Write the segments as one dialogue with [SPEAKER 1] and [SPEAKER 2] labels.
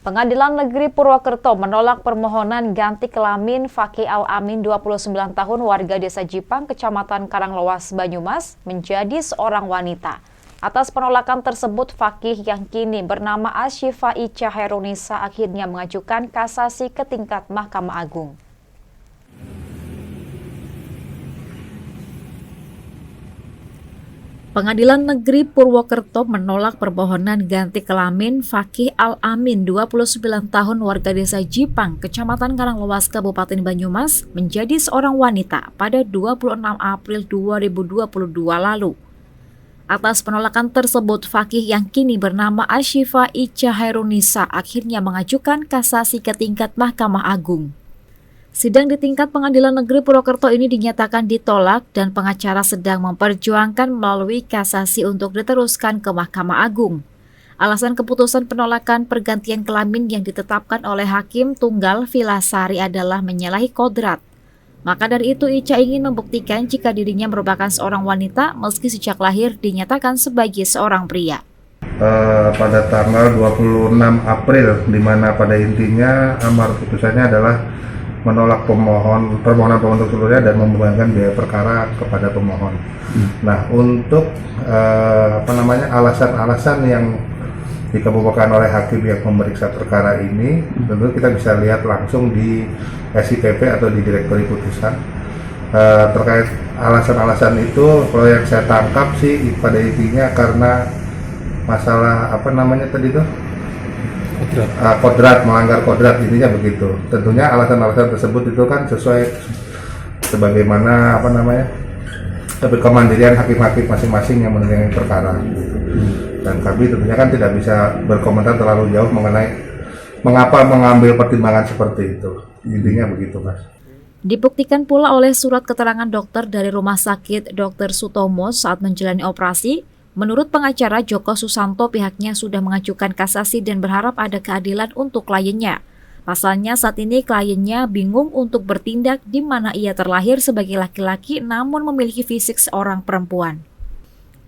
[SPEAKER 1] Pengadilan Negeri Purwokerto menolak permohonan ganti kelamin Fakih Al-Amin 29 tahun warga Desa Jipang, Kecamatan Karanglewas, Banyumas menjadi seorang wanita. Atas penolakan tersebut, Fakih yang kini bernama Asyifa Ica Herunisa akhirnya mengajukan kasasi ke tingkat Mahkamah Agung. Pengadilan Negeri Purwokerto menolak permohonan ganti kelamin Fakih Al-Amin 29 tahun warga Desa Jipang, Kecamatan Karanglewas, Kabupaten Banyumas menjadi seorang wanita pada 26 April 2022 lalu. Atas penolakan tersebut, Fakih yang kini bernama Asyifa Ica Herunisa akhirnya mengajukan kasasi ke tingkat Mahkamah Agung. Sidang di tingkat Pengadilan Negeri Purwokerto ini dinyatakan ditolak dan pengacara sedang memperjuangkan melalui kasasi untuk diteruskan ke Mahkamah Agung. Alasan keputusan penolakan pergantian kelamin yang ditetapkan oleh Hakim Tunggal Vilasari adalah menyalahi kodrat. Maka dari itu Ica ingin membuktikan jika dirinya merupakan seorang wanita meski sejak lahir dinyatakan sebagai seorang pria.
[SPEAKER 2] Pada tanggal 26 April, di mana pada intinya amar putusannya adalah menolak permohonan pemohon seluruhnya dan membebankan biaya perkara kepada pemohon. Nah, untuk alasan-alasan yang dikemukakan oleh hakim yang memeriksa perkara ini, tentu kita bisa lihat langsung di SIPP atau di direktori putusan. Terkait alasan-alasan itu, kalau yang saya tangkap sih pada intinya karena masalah kodrat, melanggar kodrat, intinya begitu. Tentunya alasan-alasan tersebut itu kan sesuai sebagaimana kemandirian hakim-hakim masing-masing yang menangani perkara. Dan kami tentunya kan tidak bisa berkomentar terlalu jauh mengenai mengapa mengambil pertimbangan seperti itu. Intinya begitu, Mas.
[SPEAKER 1] Dibuktikan pula oleh surat keterangan dokter dari Rumah Sakit Dr. Sutomo saat menjalani operasi. Menurut pengacara Joko Susanto, pihaknya sudah mengajukan kasasi dan berharap ada keadilan untuk kliennya. Pasalnya saat ini kliennya bingung untuk bertindak di mana ia terlahir sebagai laki-laki namun memiliki fisik seorang perempuan.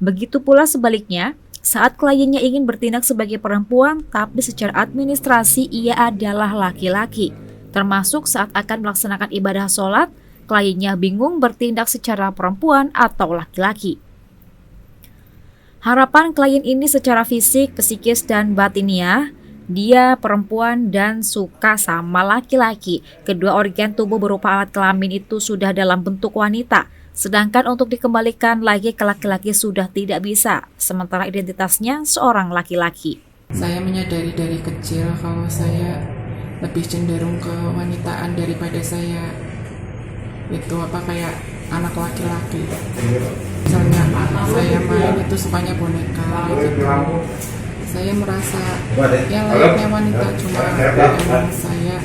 [SPEAKER 1] Begitu pula sebaliknya, saat kliennya ingin bertindak sebagai perempuan tapi secara administrasi ia adalah laki-laki. Termasuk saat akan melaksanakan ibadah sholat, kliennya bingung bertindak secara perempuan atau laki-laki. Harapan klien ini secara fisik, psikis, dan batiniah, dia perempuan dan suka sama laki-laki. Kedua organ tubuh berupa alat kelamin itu sudah dalam bentuk wanita, sedangkan untuk dikembalikan lagi ke laki-laki sudah tidak bisa, sementara identitasnya seorang laki-laki.
[SPEAKER 3] Saya menyadari dari kecil kalau saya lebih cenderung ke wanitaan daripada saya kayak anak laki-laki. Misalnya saya main itu sukanya boneka gitu. Saya merasa yang layaknya wanita, cuma emang saya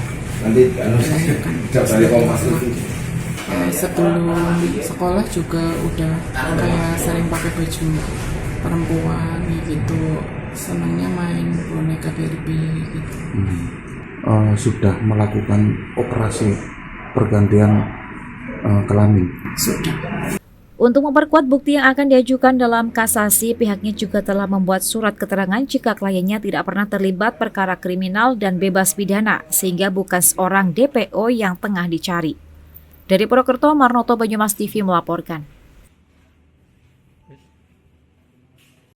[SPEAKER 3] dilahirkan sebelum sekolah juga udah kayak sering pakai baju perempuan gitu, senangnya main boneka Barbie gitu.
[SPEAKER 4] Sudah melakukan operasi pergantian kelamin?
[SPEAKER 3] Sudah.
[SPEAKER 1] Untuk memperkuat bukti yang akan diajukan dalam kasasi, pihaknya juga telah membuat surat keterangan jika kliennya tidak pernah terlibat perkara kriminal dan bebas pidana, sehingga bukan seorang DPO yang tengah dicari. Dari Purwokerto, Marnoto, Banyumas TV melaporkan.